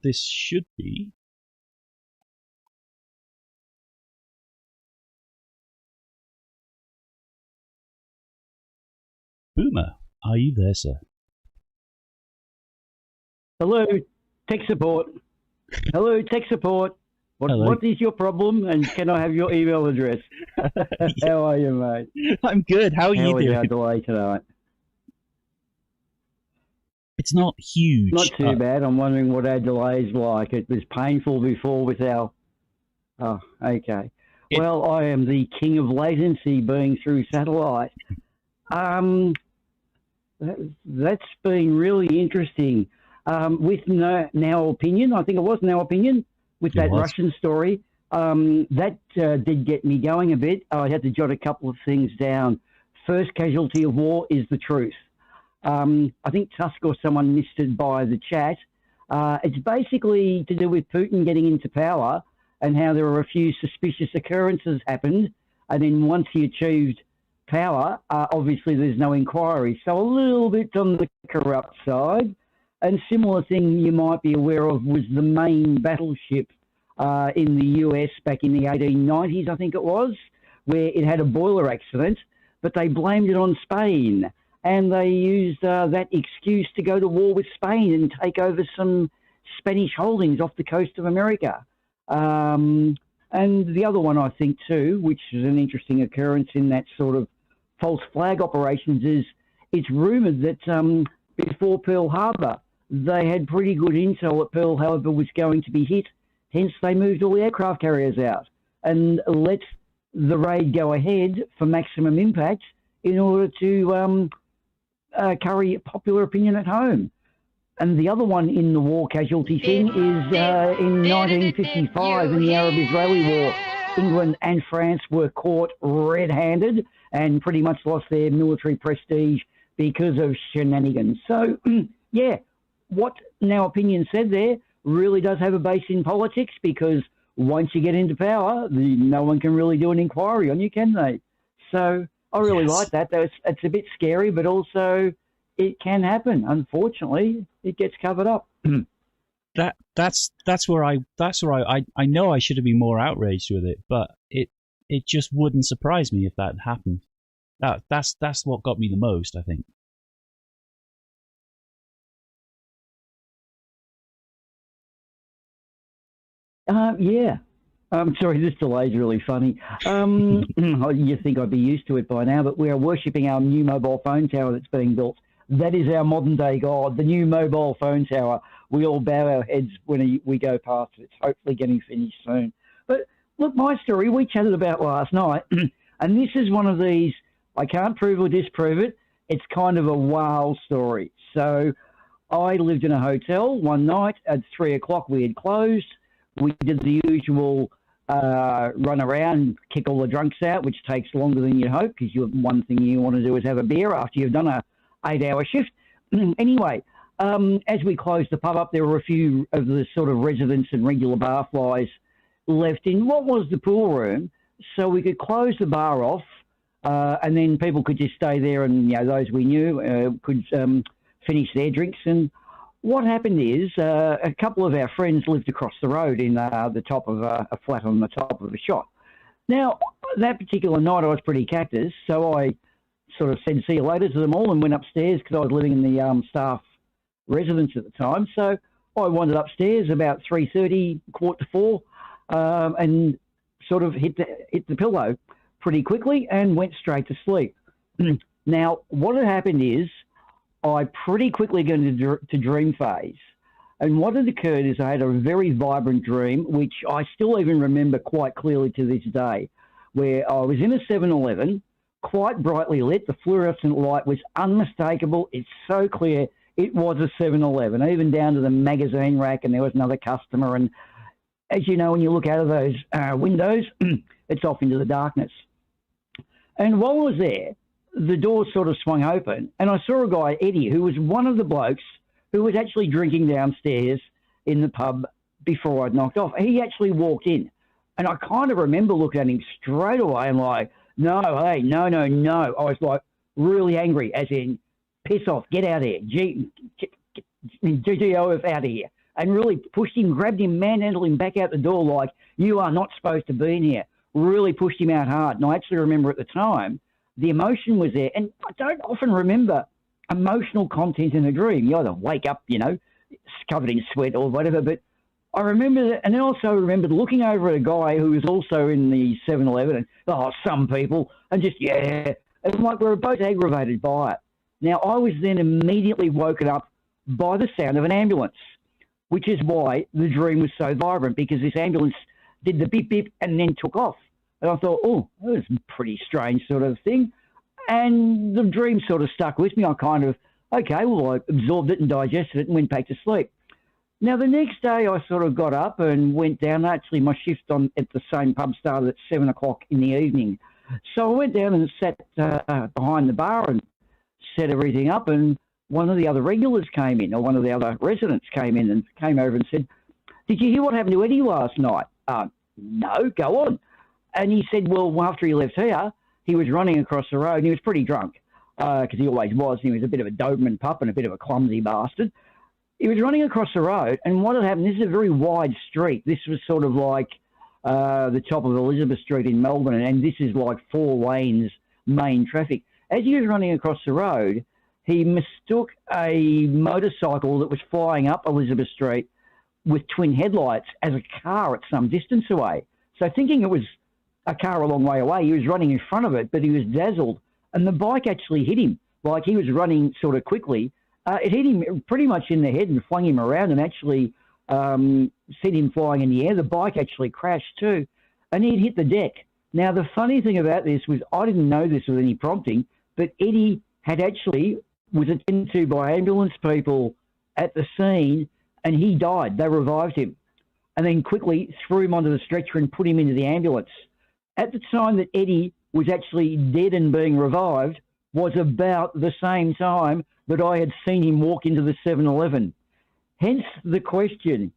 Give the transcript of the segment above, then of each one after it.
This should be... Boomer, are you there, sir? Hello, tech support. Hello, tech support. What is your problem, and can I have your email address? How are you, mate? I'm good. How are you doing? How was our delay tonight? It's not huge. Not too bad. I'm wondering what our delay is like. It was painful before with our... Oh, okay. Well, I am the king of latency being through satellite. That's been really interesting. With Now Opinion, I think it was Now Opinion, with that Russian story. That did get me going a bit. I had to jot a couple of things down. First casualty of war is the truth. I think Tusk or someone missed it by the chat. It's basically to do with Putin getting into power and how there were a few suspicious occurrences happened. And then once he achieved power, obviously there's no inquiry. So a little bit on the corrupt side. And similar thing you might be aware of was the main battleship in the US back in the 1890s, I think it was, where it had a boiler accident, but they blamed it on Spain. And they used that excuse to go to war with Spain and take over some Spanish holdings off the coast of America. And the other one, I think, too, which is an interesting occurrence in that sort of false flag operations, is it's rumoured that before Pearl Harbor, they had pretty good intel that Pearl Harbor was going to be hit. Hence, they moved all the aircraft carriers out and let the raid go ahead for maximum impact in order to curry popular opinion at home. And the other one in the war casualty thing is in 1955 in the Arab-Israeli War, England and France were caught red-handed and pretty much lost their military prestige because of shenanigans. So, yeah, what Now Opinion said there really does have a base in politics, because once you get into power, no one can really do an inquiry on you, can they? So I really like that. It's a bit scary, but also it can happen. Unfortunately, it gets covered up. That's where I know I should have been more outraged with it, but it just wouldn't surprise me if that happened. That's what got me the most, I think. Yeah. I'm sorry, this delay is really funny. You think I'd be used to it by now, but we are worshipping our new mobile phone tower that's being built. That is our modern day god, the new mobile phone tower. We all bow our heads when we go past it. It's hopefully getting finished soon. But look, my story we chatted about last night, and this is one of these, I can't prove or disprove it. It's kind of a wow story. So I lived in a hotel one night at 3 o'clock. We had closed. We did the usual run around, kick all the drunks out, which takes longer than you hope, because one thing you want to do is have a beer after you've done a 8-hour shift. Anyway, as we closed the pub up, there were a few of the sort of residents and regular barflies left in what was the pool room, so we could close the bar off, and then people could just stay there, and those we knew could finish their drinks. And what happened is a couple of our friends lived across the road in the top of a flat on the top of a shop. Now, that particular night I was pretty cactus, so I sort of said see you later to them all and went upstairs, because I was living in the staff residence at the time. So I wandered upstairs about 3:30, 3:45, and sort of hit the pillow pretty quickly and went straight to sleep. Now, what had happened is I pretty quickly got into dream phase. And what had occurred is I had a very vibrant dream, which I still even remember quite clearly to this day, where I was in a 7-Eleven, quite brightly lit. The fluorescent light was unmistakable. It's so clear it was a 7-Eleven, even down to the magazine rack, and there was another customer. And as you know, when you look out of those windows, it's off into the darkness. And while I was there, the door sort of swung open, and I saw a guy, Eddie, who was one of the blokes who was actually drinking downstairs in the pub before I'd knocked off. He actually walked in, and I kind of remember looking at him straight away and like, no. I was like really angry, as in, piss off, get out of here, GGOF out of here. and really pushed him, grabbed him, manhandled him back out the door like, you are not supposed to be in here. Really pushed him out hard. And I actually remember at the time, the emotion was there. And I don't often remember emotional content in a dream. You either wake up, covered in sweat or whatever, but I remember that. And then also remembered looking over at a guy who was also in the 7-Eleven and, some people, and just, yeah. And like, we were both aggravated by it. Now, I was then immediately woken up by the sound of an ambulance, which is why the dream was so vibrant, because this ambulance did the beep, beep, and then took off. And I thought, oh, that was a pretty strange sort of thing. And the dream sort of stuck with me. I kind of, okay, well, I absorbed it and digested it and went back to sleep. Now, the next day I sort of got up and went down. Actually, my shift at the same pub started at 7 o'clock in the evening. So I went down and sat behind the bar and set everything up. And one of the other regulars came in, or one of the other residents came in and came over and said, did you hear what happened to Eddie last night? No, go on. And he said, well, after he left here, he was running across the road and he was pretty drunk, because he always was. He was a bit of a Doberman pup and a bit of a clumsy bastard. He was running across the road, and what had happened, this is a very wide street. This was sort of like the top of Elizabeth Street in Melbourne, and this is like 4 lanes main traffic. As he was running across the road, he mistook a motorcycle that was flying up Elizabeth Street with twin headlights as a car at some distance away. So thinking it was a car a long way away, he was running in front of it, but he was dazzled, and the bike actually hit him. Like, he was running sort of quickly. It hit him pretty much in the head and flung him around and actually sent him flying in the air. The bike actually crashed too, and he'd hit the deck. Now, the funny thing about this was, I didn't know this with any prompting, but Eddie was attended to by ambulance people at the scene, and he died. They revived him and then quickly threw him onto the stretcher and put him into the ambulance. At the time that Eddie was actually dead and being revived was about the same time that I had seen him walk into the 7-Eleven. Hence the question,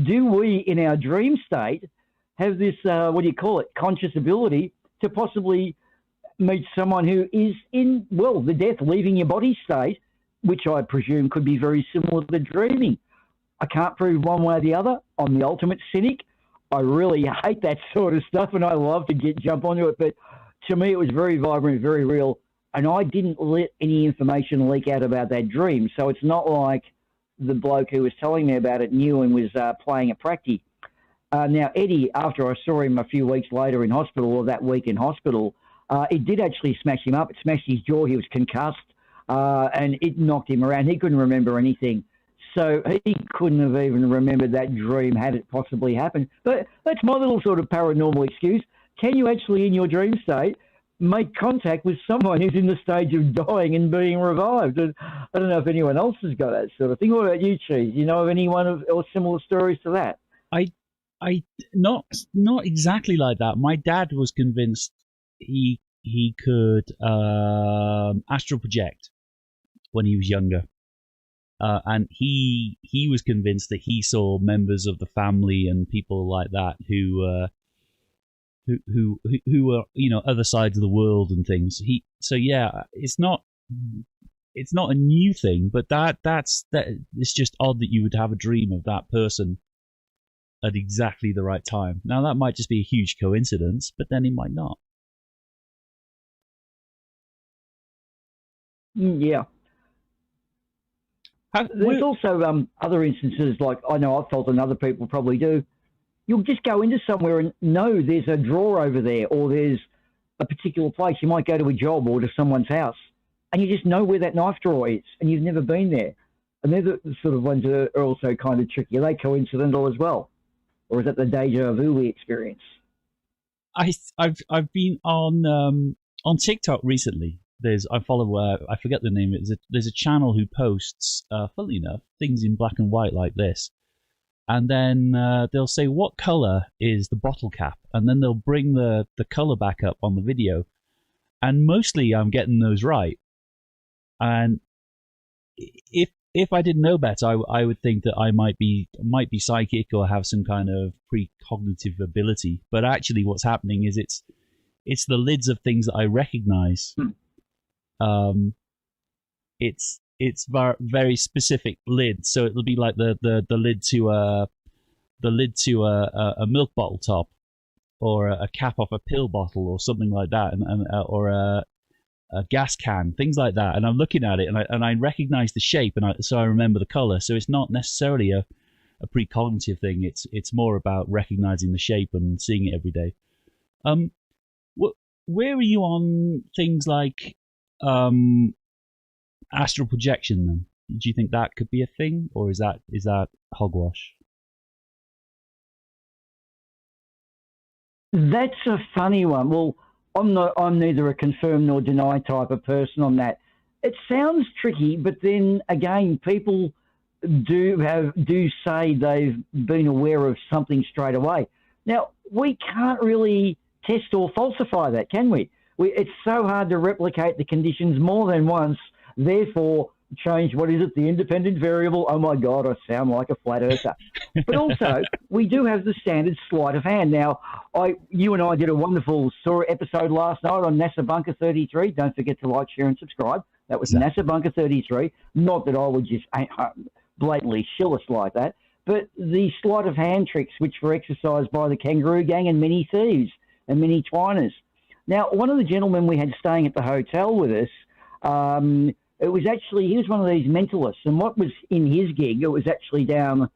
do we in our dream state have this, conscious ability to possibly meet someone who is in, the death, leaving your body state, which I presume could be very similar to dreaming? I can't prove one way or the other. I'm the ultimate cynic. I really hate that sort of stuff, and I love to jump onto it. But to me, it was very vibrant, very real, and I didn't let any information leak out about that dream. So it's not like the bloke who was telling me about it knew and was playing a practice. Now, Eddie, after I saw him a few weeks later in hospital, or that week in hospital, it did actually smash him up. It smashed his jaw. He was concussed, and it knocked him around. He couldn't remember anything. So he couldn't have even remembered that dream had it possibly happened. But that's my little sort of paranormal excuse. Can you actually, in your dream state, make contact with someone who's in the stage of dying and being revived? And I don't know if anyone else has got that sort of thing. What about you, Cheese? You know of anyone or similar stories to that? I not exactly like that. My dad was convinced he could astral project when he was younger. And he was convinced that he saw members of the family and people like that who were, other sides of the world and things. It's not a new thing, but it's just odd that you would have a dream of that person at exactly the right time. Now, that might just be a huge coincidence, but then it might not. Yeah. There's also other instances, like I know I've felt and other people probably do. You'll just go into somewhere and know there's a drawer over there, or there's a particular place. You might go to a job or to someone's house, and you just know where that knife drawer is, and you've never been there. And they're the sort of ones that are also kind of tricky. Are they coincidental as well? Or is that the deja vu we experience? I've been on TikTok recently. I follow I forget the name. There's a channel who posts, funnily enough, things in black and white like this, and then they'll say what color is the bottle cap, and then they'll bring the color back up on the video, and mostly I'm getting those right. And if I didn't know better, I would think that I might be psychic or have some kind of precognitive ability. But actually, what's happening is it's the lids of things that I recognize. It's it's very specific lid. So it'll be like the lid to a milk bottle top, or a cap off a pill bottle, or something like that, and or a gas can, things like that. And I'm looking at it, and I recognize the shape, so I remember the color. So it's not necessarily a precognitive thing. It's more about recognizing the shape and seeing it every day. Where are you on things like astral projection then? Do you think that could be a thing, or is that hogwash? That's a funny one. Well, I'm neither a confirm nor deny type of person on that. It sounds tricky, but then again, people do say they've been aware of something straight away. Now, we can't really test or falsify that, can we? It's so hard to replicate the conditions more than once. Therefore, change, what is it, the independent variable? Oh my God, I sound like a flat earther. But also, we do have the standard sleight of hand. Now, you and I did a wonderful episode last night on NASA Bunker 33. Don't forget to like, share, and subscribe. That was NASA Bunker 33. Not that I would just blatantly shill us like that, but the sleight of hand tricks which were exercised by the Kangaroo Gang and many thieves and many twiners. Now, one of the gentlemen we had staying at the hotel with us, he was one of these mentalists, and what was in his gig, it was actually down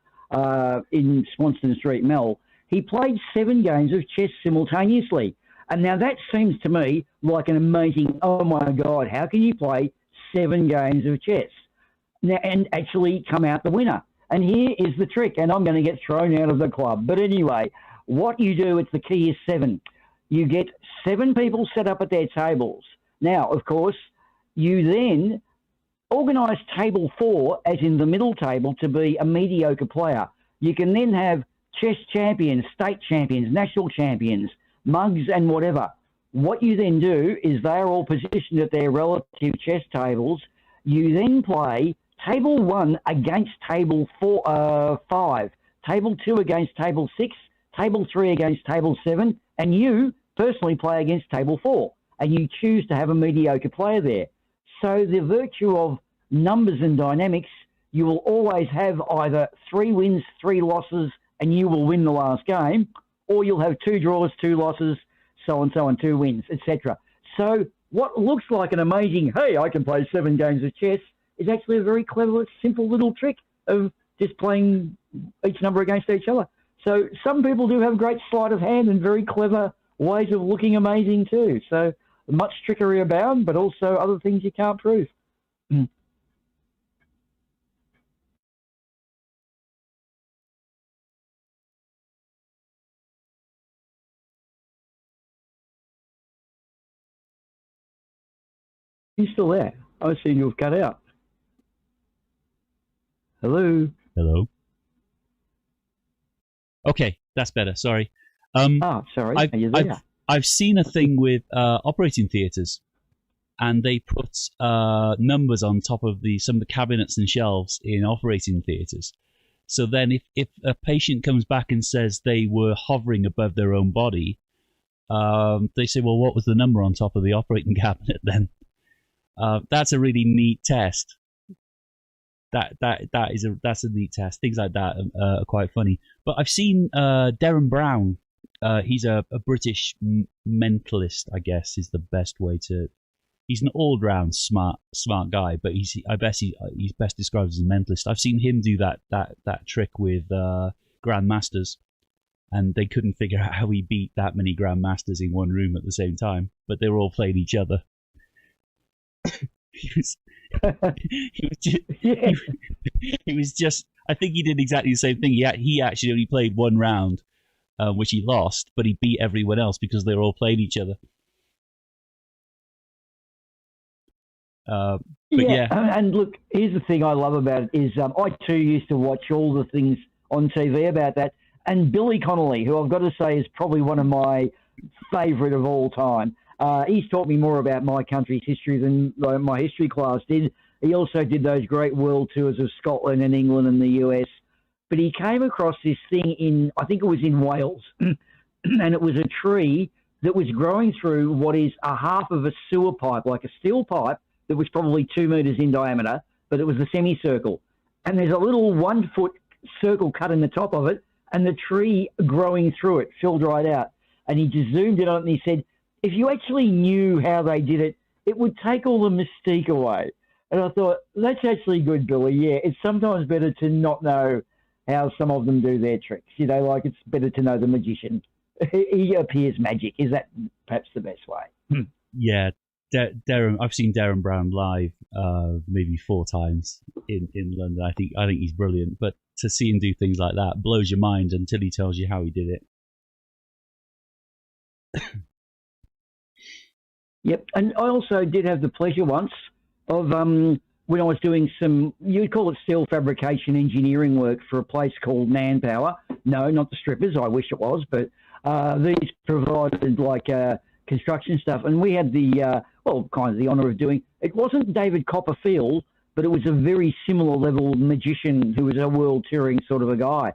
in Swanston Street, Mel. He played 7 games of chess simultaneously. And now that seems to me like an amazing, oh my God, how can you play 7 games of chess now and actually come out the winner? And here is the trick, and I'm going to get thrown out of the club. But anyway, what you do, the key is 7. You get 7 people set up at their tables. Now, of course, you then organise table 4, as in the middle table, to be a mediocre player. You can then have chess champions, state champions, national champions, mugs and whatever. What you then do is they are all positioned at their relative chess tables. You then play table 1 against table 5, table 2 against table 6, table 3 against table 7, and you personally play against table 4, and you choose to have a mediocre player there. So the virtue of numbers and dynamics, you will always have either 3 wins, 3 losses, and you will win the last game, or you'll have 2 draws, 2 losses, so and so, and 2 wins, etc. So what looks like an amazing, hey, I can play 7 games of chess, is actually a very clever, simple little trick of just playing each number against each other. So some people do have great sleight of hand and very clever ways of looking amazing too. So much trickery abound, but also other things you can't prove. You still there? I see you've cut out. Hello? Hello? Okay, that's better. Sorry. Sorry. Are you there? I've seen a thing with operating theatres, and they put numbers on top of some of the cabinets and shelves in operating theatres. So then if a patient comes back and says they were hovering above their own body, they say, well, what was the number on top of the operating cabinet then? That's a really neat test. That's a neat test. Things like that are quite funny. But I've seen Derren Brown. He's a British mentalist, I guess, is the best way to. He's an all-round smart guy, but he's best described as a mentalist. I've seen him do that trick with grandmasters, and they couldn't figure out how he beat that many grandmasters in one room at the same time, but they were all playing each other. he was just. I think he did exactly the same thing. He actually only played one round, which he lost, but he beat everyone else because they were all playing each other. And look, here's the thing I love about it is I too used to watch all the things on TV about that, and Billy Connolly, who I've got to say is probably one of my favourite of all time. He's taught me more about my country's history than my history class did. He also did those great world tours of Scotland and England and the US. But he came across this thing I think it was in Wales, and it was a tree that was growing through what is a half of a sewer pipe, like a steel pipe that was probably 2 metres in diameter, but it was a semicircle. And there's a little 1 foot circle cut in the top of it, and the tree growing through it filled right out. And he just zoomed in on it and he said, if you actually knew how they did it, it would take all the mystique away. And I thought, that's actually good, Billy. Yeah, it's sometimes better to not know how some of them do their tricks. You know, like it's better to know the magician. He appears magic. Is that perhaps the best way? Yeah, Darren. I've seen Darren Brown live maybe 4 times in London. I think he's brilliant. But to see him do things like that blows your mind until he tells you how he did it. Yep, and I also did have the pleasure once of when I was doing some, you'd call it steel fabrication engineering work for a place called Manpower. No, not the strippers. I wish it was, but these provided like construction stuff, and we had the kind of the honour of doing. It wasn't David Copperfield, but it was a very similar level magician who was a world touring sort of a guy.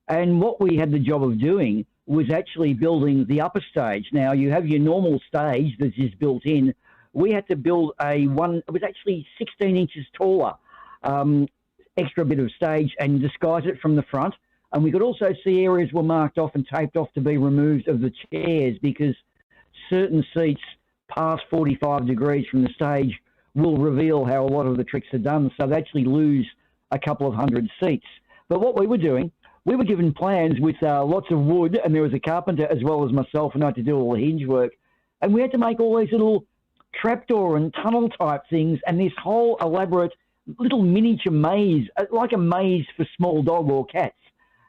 And what we had the job of doing was actually building the upper stage. Now, you have your normal stage that is built in. We had to build it was actually 16 inches taller, extra bit of stage, and disguise it from the front. And we could also see areas were marked off and taped off to be removed of the chairs, because certain seats past 45 degrees from the stage will reveal how a lot of the tricks are done. So they actually lose a couple of hundred seats. But what we were doing, we were given plans with lots of wood, and there was a carpenter as well as myself, and I had to do all the hinge work. And we had to make all these little trapdoor and tunnel type things, and this whole elaborate little miniature maze, like a maze for small dog or cats.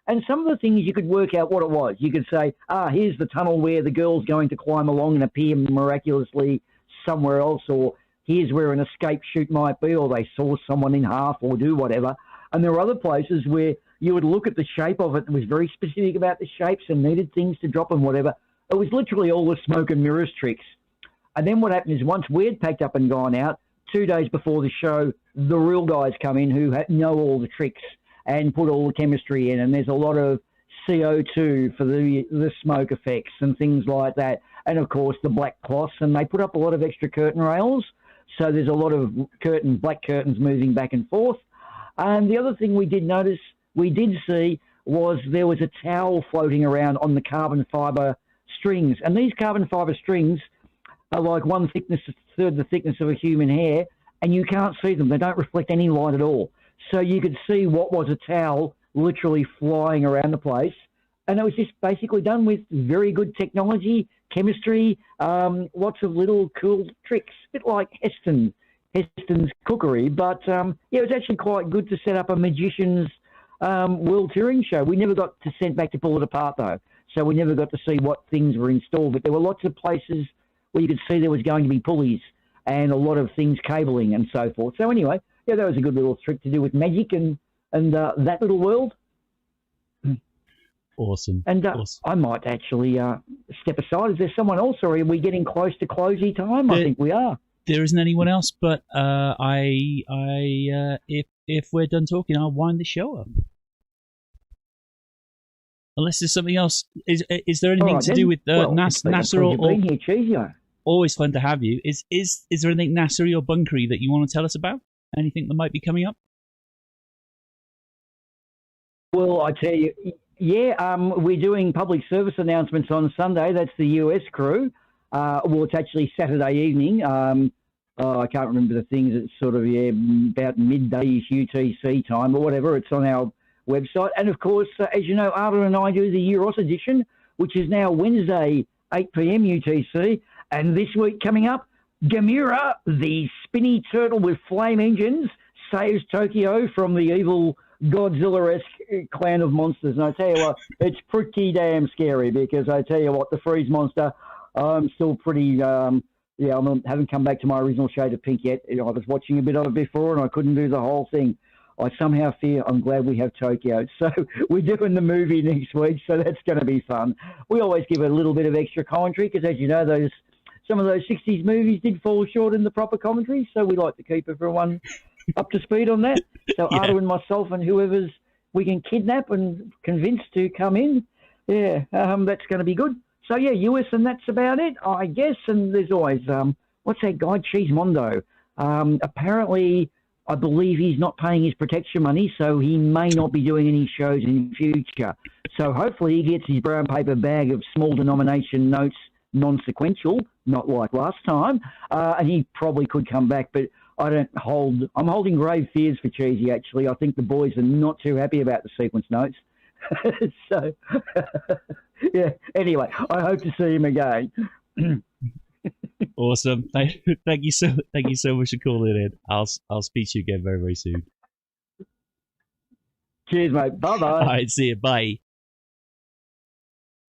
And some of the things you could work out what it was. You could say, here's the tunnel where the girl's going to climb along and appear miraculously somewhere else, or here's where an escape chute might be, or they saw someone in half or do whatever. And there were other places where you would look at the shape of it and was very specific about the shapes and needed things to drop and whatever. It was literally all the smoke and mirrors tricks. And then what happened is once we'd packed up and gone out, 2 days before the show, the real guys come in who know all the tricks and put all the chemistry in. And there's a lot of CO2 for the smoke effects and things like that. And, of course, the black cloths. And they put up a lot of extra curtain rails. So there's a lot of black curtains moving back and forth. And the other thing we did see was there was a towel floating around on the carbon fibre strings. And these carbon fibre strings are like one thickness, a third the thickness of a human hair, and you can't see them. They don't reflect any light at all. So you could see what was a towel literally flying around the place. And it was just basically done with very good technology, chemistry, lots of little cool tricks, a bit like Heston's cookery. But, it was actually quite good to set up a magician's world touring show. We never got to send back to pull it apart, though. So we never got to see what things were installed. But there were lots of places where you could see there was going to be pulleys and a lot of things cabling and so forth. So anyway, yeah, that was a good little trick to do with magic and that little world. Awesome. And awesome. I might actually step aside. Is there someone else, or are we getting close to closey time? I think we are. There isn't anyone else, but if we're done talking, I'll wind the show up. Unless there's something else. Is there anything to do with NASA or always fun to have you. Is there anything NASA or bunkery that you want to tell us about? Anything that might be coming up? Well, I tell you, yeah, we're doing public service announcements on Sunday. That's the US crew. Well, it's actually Saturday evening. I can't remember the things. It's sort of, about midday UTC time or whatever. It's on our website. And, of course, as you know, Arda and I do the Euros edition, which is now Wednesday, 8 p.m. UTC. And this week coming up, Gamera, the spinny turtle with flame engines, saves Tokyo from the evil Godzilla-esque clan of monsters. And I tell you what, it's pretty damn scary, because I tell you what, the freeze monster, I'm still pretty, I haven't come back to my original shade of pink yet. I was watching a bit of it before and I couldn't do the whole thing. I somehow fear I'm glad we have Tokyo. So we're doing the movie next week, so that's going to be fun. We always give it a little bit of extra commentary because, as you know, some of those 60s movies did fall short in the proper commentary, so we like to keep everyone up to speed on that. So yeah. Arda and myself and whoever's we can kidnap and convince to come in, that's going to be good. So, yeah, US, and that's about it, I guess. And there's always, what's that guy, Cheese Mondo? Apparently, I believe he's not paying his protection money, so he may not be doing any shows in future. So hopefully he gets his brown paper bag of small denomination notes, non-sequential, not like last time, and he probably could come back. But I'm holding grave fears for Cheesy, actually. I think the boys are not too happy about the sequence notes. So, yeah. Anyway, I hope to see him again. Awesome. Thank you so much for calling in. I'll speak to you again very, very soon. Cheers, mate. Bye-bye. All right, see you. Bye.